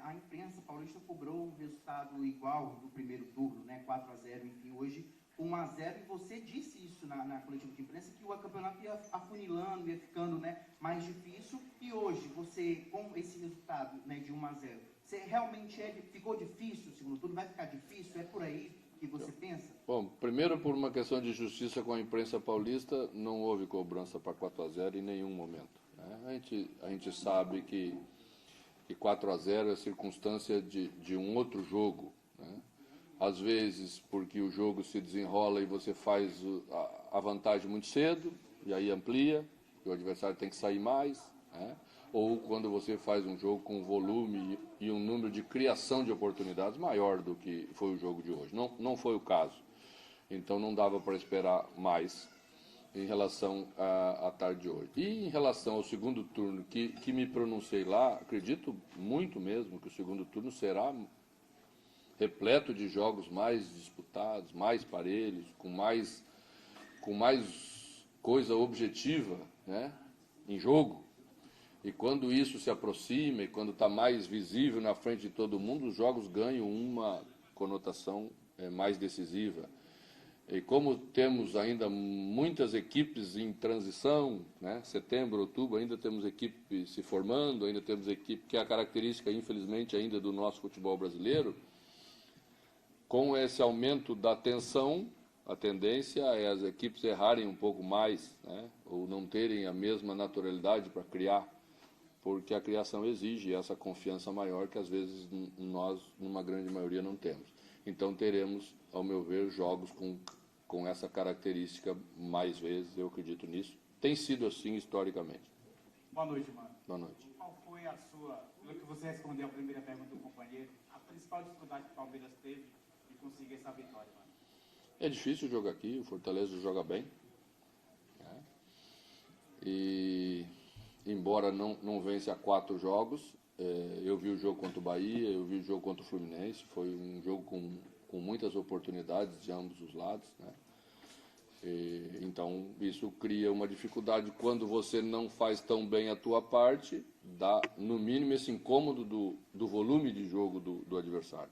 a imprensa paulista cobrou um resultado igual no primeiro turno, né, 4-0, enfim, hoje 1-0, e você disse isso na coletiva de imprensa, que o campeonato ia afunilando, ia ficando, né, mais difícil, e hoje, você, com esse resultado, né, de 1-0, você realmente ficou difícil o segundo turno? Vai ficar difícil? É por aí que você pensa? Bom, primeiro, por uma questão de justiça com a imprensa paulista, não houve cobrança para 4-0 em nenhum momento, né? A gente sabe que 4-0 é circunstância de um outro jogo, né? Às vezes porque o jogo se desenrola e você faz a vantagem muito cedo, e aí amplia, e o adversário tem que sair mais, né? Ou quando você faz um jogo com volume e um número de criação de oportunidades maior do que foi o jogo de hoje. Não foi o caso. Então não dava para esperar mais em relação à tarde de hoje. E em relação ao segundo turno, que me pronunciei lá, acredito muito mesmo que o segundo turno será repleto de jogos mais disputados, mais parelhos, com mais coisa objetiva, né, em jogo. E quando isso se aproxima e quando está mais visível na frente de todo mundo, os jogos ganham uma conotação mais decisiva. E como temos ainda muitas equipes em transição, né, setembro, outubro, ainda temos equipe se formando, ainda temos equipe, que é a característica, infelizmente, ainda do nosso futebol brasileiro, com esse aumento da tensão, a tendência é as equipes errarem um pouco mais, né, ou não terem a mesma naturalidade para criar, porque a criação exige essa confiança maior que às vezes nós, numa grande maioria, não temos. Então teremos, ao meu ver, jogos com essa característica mais vezes, eu acredito nisso. Tem sido assim historicamente. Boa noite, mano. Boa noite. Qual foi a sua, pelo que você respondeu a primeira pergunta do companheiro, a principal dificuldade que o Palmeiras teve de conseguir essa vitória, mano? É difícil jogar aqui, o Fortaleza joga bem, né? E embora não vence a 4 jogos, eu vi o jogo contra o Bahia, eu vi o jogo contra o Fluminense, foi um jogo com muitas oportunidades de ambos os lados, né? Então isso cria uma dificuldade quando você não faz tão bem a tua parte, dá no mínimo esse incômodo do volume de jogo do adversário.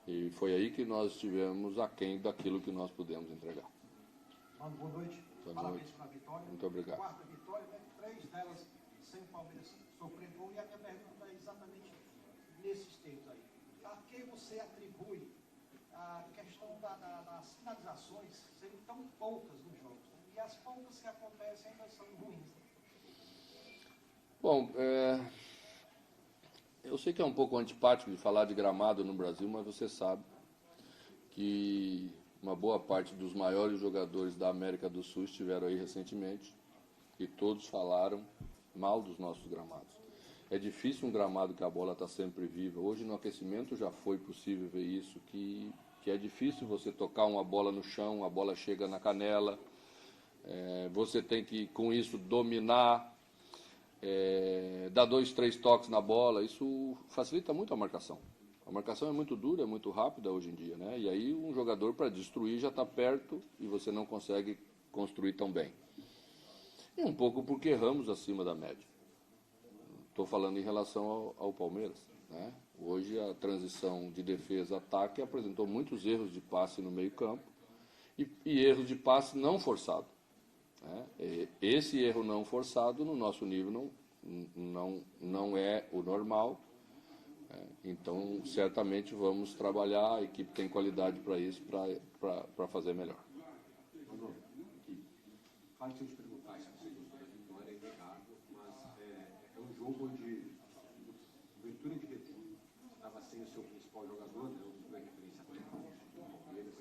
E foi aí que nós estivemos aquém daquilo que nós pudemos entregar. Mano, boa noite. Boa Parabéns noite. pela vitória. Muito obrigado. Quarta vitória, né? 3 delas sem o Palmeiras sofrer gol. E a minha pergunta é exatamente nesses termos aí. A quem você atribui a questão das finalizações serem tão poucas nos jogos, né? E as poucas que acontecem ainda são ruins, né? Bom, eu sei que é um pouco antipático de falar de gramado no Brasil, mas você sabe que uma boa parte dos maiores jogadores da América do Sul estiveram aí recentemente e todos falaram mal dos nossos gramados. É difícil um gramado que a bola está sempre viva. Hoje no aquecimento já foi possível ver isso, que é difícil você tocar uma bola no chão, a bola chega na canela, você tem que com isso dominar, dar 2, 3 toques na bola, isso facilita muito a marcação. A marcação é muito dura, é muito rápida hoje em dia, né? E aí um jogador para destruir já está perto e você não consegue construir tão bem. E um pouco porque erramos acima da média. Estou falando em relação ao Palmeiras, né? Hoje a transição de defesa-ataque apresentou muitos erros de passe no meio campo e erros de passe não forçado, né? Esse erro não forçado no nosso nível não é o normal. Então, certamente vamos trabalhar, a equipe tem qualidade para isso, para fazer melhor. Claro que se eu te perguntasse se você gostou da vitória, é inegável, mas é um jogo onde o Ventura de retorno estava sem o seu principal jogador, né, um dos referência do Palmeiras,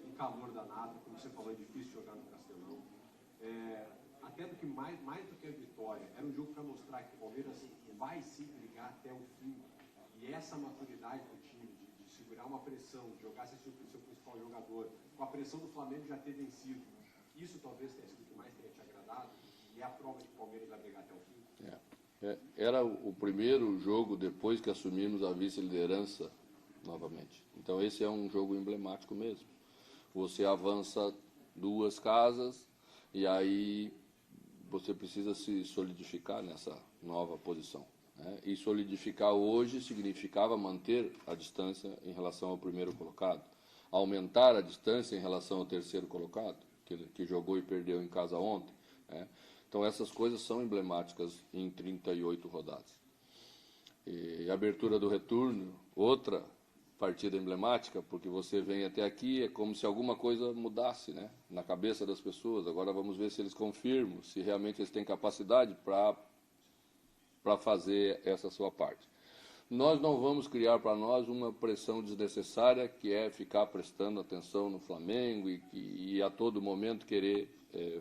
um calor danado, como você falou, é difícil jogar no Castelão. Até do que mais do que a vitória, era um jogo para mostrar que o Palmeiras vai se brigar até o fim. E essa maturidade do time, de segurar uma pressão, de jogar sem o seu principal jogador, com a pressão do Flamengo já ter vencido, isso talvez tenha sido o que mais tenha te agradado, e é a prova de que o Palmeiras vai brigar até o fim. Era o primeiro jogo depois que assumimos a vice-liderança novamente. Então esse é um jogo emblemático mesmo. Você avança 2 casas e aí você precisa se solidificar nessa nova posição, né? E solidificar hoje significava manter a distância em relação ao primeiro colocado, aumentar a distância em relação ao terceiro colocado, que jogou e perdeu em casa ontem, né? Então essas coisas são emblemáticas em 38 rodadas. E a abertura do retorno, outra partida emblemática, porque você vem até aqui, é como se alguma coisa mudasse, né, na cabeça das pessoas. Agora vamos ver se eles confirmam, se realmente eles têm capacidade para fazer essa sua parte. Nós não vamos criar para nós uma pressão desnecessária, que é ficar prestando atenção no Flamengo e a todo momento querer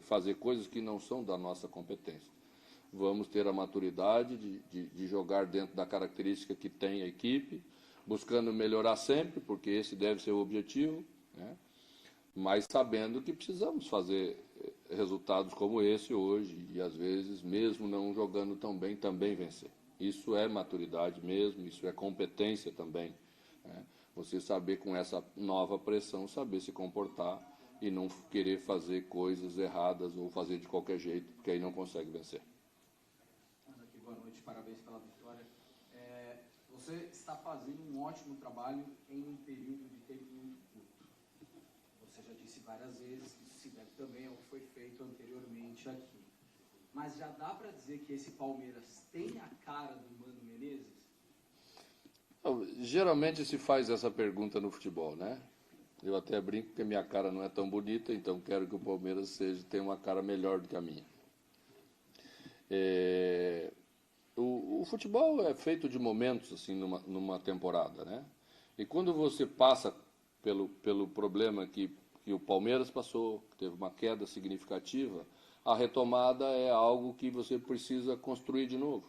fazer coisas que não são da nossa competência. Vamos ter a maturidade de jogar dentro da característica que tem a equipe, buscando melhorar sempre, porque esse deve ser o objetivo, né? Mas sabendo que precisamos fazer resultados como esse hoje, e às vezes, mesmo não jogando tão bem, também vencer. Isso é maturidade mesmo, isso é competência também, né? Você saber, com essa nova pressão, saber se comportar e não querer fazer coisas erradas ou fazer de qualquer jeito, porque aí não consegue vencer. Aqui, boa noite, parabéns pela vitória. Você está fazendo um ótimo trabalho em um período de tempo muito curto. Você já disse várias vezes que isso se deve também ao que foi feito anteriormente aqui. Mas já dá para dizer que esse Palmeiras tem a cara do Mano Menezes? Geralmente se faz essa pergunta no futebol, né? Eu até brinco que a minha cara não é tão bonita, então quero que o Palmeiras tenha uma cara melhor do que a minha. O futebol é feito de momentos, assim, numa temporada, né? E quando você passa pelo problema que o Palmeiras passou, que teve uma queda significativa, a retomada é algo que você precisa construir de novo,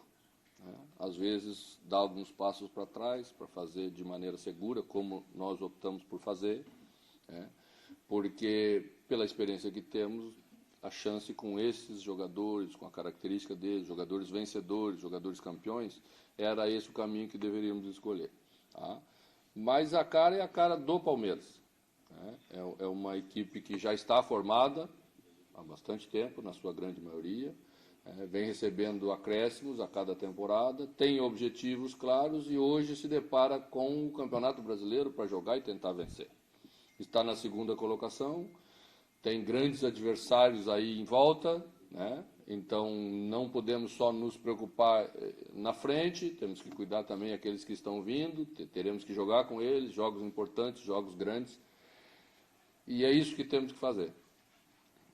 né? Às vezes, dar alguns passos para trás, para fazer de maneira segura, como nós optamos por fazer, né? Porque, pela experiência que temos, a chance com esses jogadores, com a característica deles, jogadores vencedores, jogadores campeões, era esse o caminho que deveríamos escolher, tá? Mas a cara é a cara do Palmeiras, né? É uma equipe que já está formada há bastante tempo, na sua grande maioria, vem recebendo acréscimos a cada temporada, tem objetivos claros e hoje se depara com o Campeonato Brasileiro para jogar e tentar vencer. Está na segunda colocação, tem grandes adversários aí em volta, né? Então não podemos só nos preocupar na frente, temos que cuidar também daqueles que estão vindo, teremos que jogar com eles, jogos importantes, jogos grandes, e é isso que temos que fazer.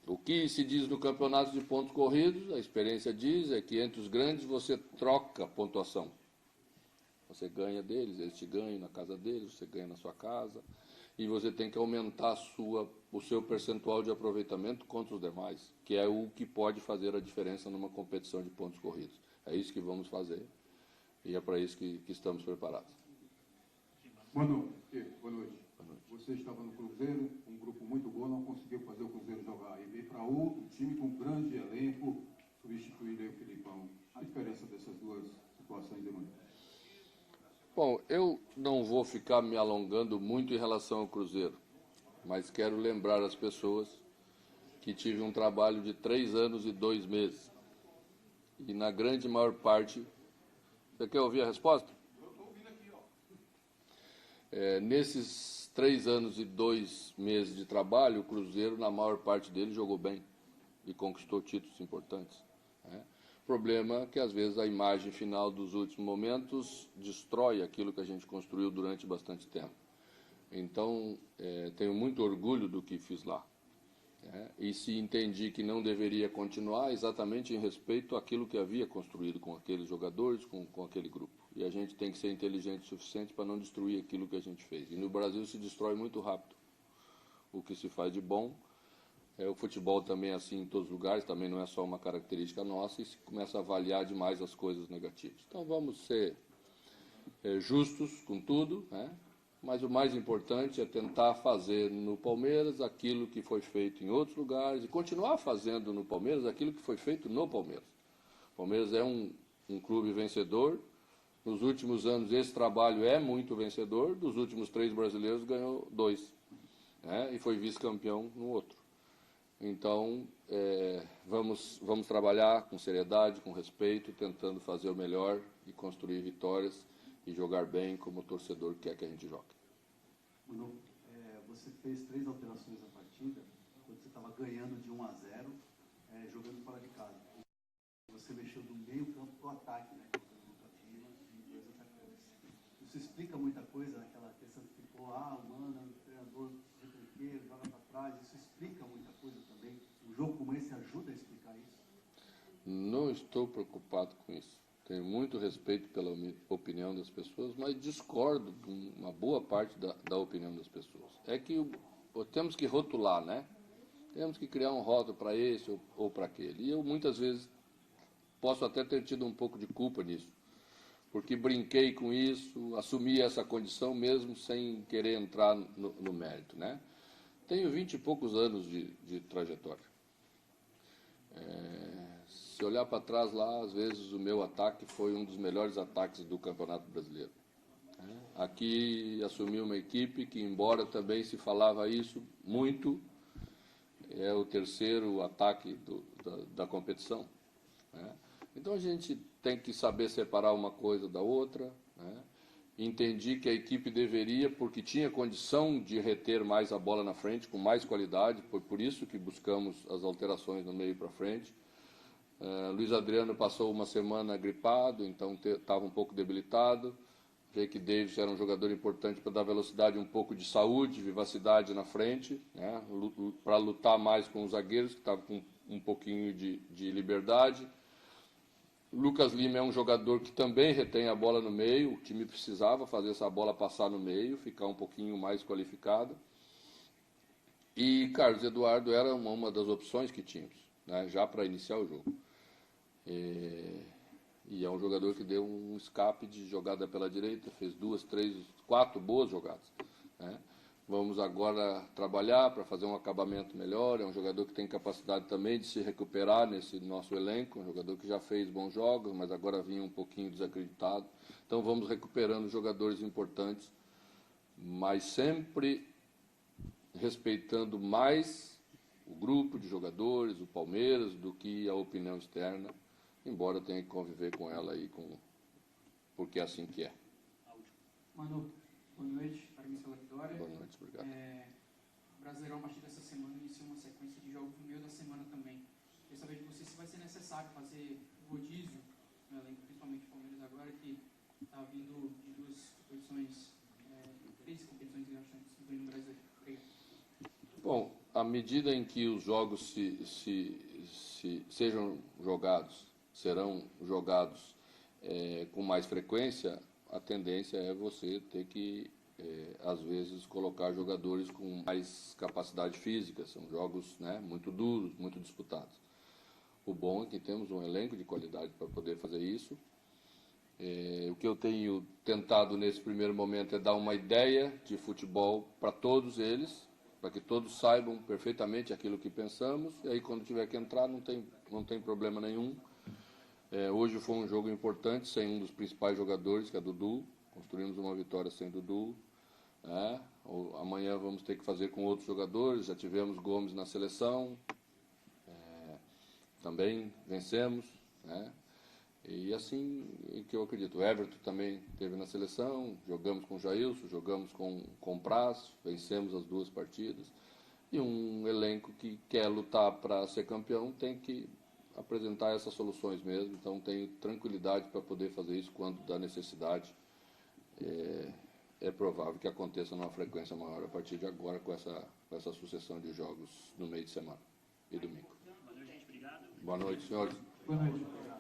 O que se diz no campeonato de pontos corridos, a experiência diz, é que entre os grandes você troca pontuação. Você ganha deles, eles te ganham na casa deles, você ganha na sua casa, e você tem que aumentar o seu percentual de aproveitamento contra os demais, que é o que pode fazer a diferença numa competição de pontos corridos. É isso que vamos fazer, e é para isso que estamos preparados. Boa noite. Boa noite. Você estava no Cruzeiro, um grupo muito bom, não conseguiu fazer o Cruzeiro jogar. E veio para outro time com um grande elenco, substituído aí o Filipão. A diferença dessas duas situações de manhã? Bom, eu não vou ficar me alongando muito em relação ao Cruzeiro, mas quero lembrar as pessoas que tive um trabalho de 3 anos e 2 meses. E na grande maior parte... Você quer ouvir a resposta? Eu estou ouvindo aqui, ó. Nesses 3 anos e 2 meses de trabalho, o Cruzeiro, na maior parte dele, jogou bem e conquistou títulos importantes, né? O problema é que, às vezes, a imagem final dos últimos momentos destrói aquilo que a gente construiu durante bastante tempo. Então, tenho muito orgulho do que fiz lá, né? E se entendi que não deveria continuar exatamente em respeito àquilo que havia construído com aqueles jogadores, com aquele grupo. E a gente tem que ser inteligente o suficiente para não destruir aquilo que a gente fez. E no Brasil se destrói muito rápido o que se faz de bom. O futebol também é assim em todos os lugares, também não é só uma característica nossa, e se começa a avaliar demais as coisas negativas. Então vamos ser justos com tudo, né? Mas o mais importante é tentar fazer no Palmeiras aquilo que foi feito em outros lugares e continuar fazendo no Palmeiras aquilo que foi feito no Palmeiras. O Palmeiras é um clube vencedor. Nos últimos anos esse trabalho é muito vencedor. Dos últimos 3 brasileiros ganhou 2, né? E foi vice-campeão no outro. Então, vamos trabalhar com seriedade, com respeito, tentando fazer o melhor e construir vitórias e jogar bem como o torcedor quer que a gente jogue. Manu, você fez 3 alterações na partida, quando você estava ganhando de 1-0, jogando fora de casa. Você mexeu do meio campo para o ataque, né? E 2 atacantes. Isso explica muita coisa, aquela questão que ficou, o Mano, o treinador retranqueiro, joga para trás, isso explica muita coisa também. Um jogo como esse ajuda a explicar isso? Não estou preocupado com isso. Tenho muito respeito pela opinião das pessoas, mas discordo de uma boa parte da opinião das pessoas. É que temos que rotular, né? Temos que criar um rótulo para esse ou para aquele. E eu, muitas vezes, posso até ter tido um pouco de culpa nisso, porque brinquei com isso, assumi essa condição mesmo sem querer entrar no mérito, né? Tenho 20 e poucos anos de trajetória. Se olhar para trás lá, às vezes o meu ataque foi um dos melhores ataques do Campeonato Brasileiro. Aqui assumi uma equipe que, embora também se falava isso muito, é o 3º ataque da competição. Então a gente tem que saber separar uma coisa da outra. Entendi que a equipe deveria, porque tinha condição de reter mais a bola na frente, com mais qualidade, foi por isso que buscamos as alterações no meio para frente. Luiz Adriano passou uma semana gripado, então estava um pouco debilitado. Jake Davis era um jogador importante para dar velocidade, um pouco de saúde, vivacidade na frente, né, para lutar mais com os zagueiros, que estavam com um pouquinho de liberdade. Lucas Lima é um jogador que também retém a bola no meio, o time precisava fazer essa bola passar no meio, ficar um pouquinho mais qualificado. E Carlos Eduardo era uma das opções que tínhamos, né, já para iniciar o jogo. E é um jogador que deu um escape de jogada pela direita, fez 2, 3, 4 boas jogadas, né? Vamos agora trabalhar para fazer um acabamento melhor. É um jogador que tem capacidade também de se recuperar nesse nosso elenco, um jogador que já fez bons jogos, mas agora vinha um pouquinho desacreditado. Então vamos recuperando jogadores importantes, mas sempre respeitando mais o grupo de jogadores, o Palmeiras, do que a opinião externa, embora tenha que conviver com ela aí, porque é assim que é. Manu, boa noite, parabéns pela vitória. Boa noite, obrigado. O Brasileirão, a partir dessa semana, inicia uma sequência de jogos no meio da semana também. Queria saber de você se vai ser necessário fazer rodízio no elenco, principalmente o Palmeiras agora, que está vindo de 2 competições, 3 competições importantes no Brasil. Obrigado. Bom, à medida em que os jogos serão jogados com mais frequência, a tendência é você ter que, às vezes, colocar jogadores com mais capacidade física. São jogos, né, muito duros, muito disputados. O bom é que temos um elenco de qualidade para poder fazer isso. O que eu tenho tentado nesse primeiro momento é dar uma ideia de futebol para todos eles, para que todos saibam perfeitamente aquilo que pensamos, e aí quando tiver que entrar não tem problema nenhum. Hoje foi um jogo importante, sem um dos principais jogadores, que é Dudu. Construímos uma vitória sem Dudu. Amanhã vamos ter que fazer com outros jogadores, já tivemos Gomes na seleção, também vencemos, né? E assim que eu acredito. O Everton também esteve na seleção, jogamos com o Jailson, jogamos com o Praz, vencemos as 2 partidas. E um elenco que quer lutar para ser campeão tem que apresentar essas soluções mesmo. Então tenho tranquilidade para poder fazer isso quando da necessidade. É provável que aconteça numa frequência maior a partir de agora com essa sucessão de jogos no meio de semana e domingo. Valeu, gente. Obrigado. Boa noite, senhores. Boa noite.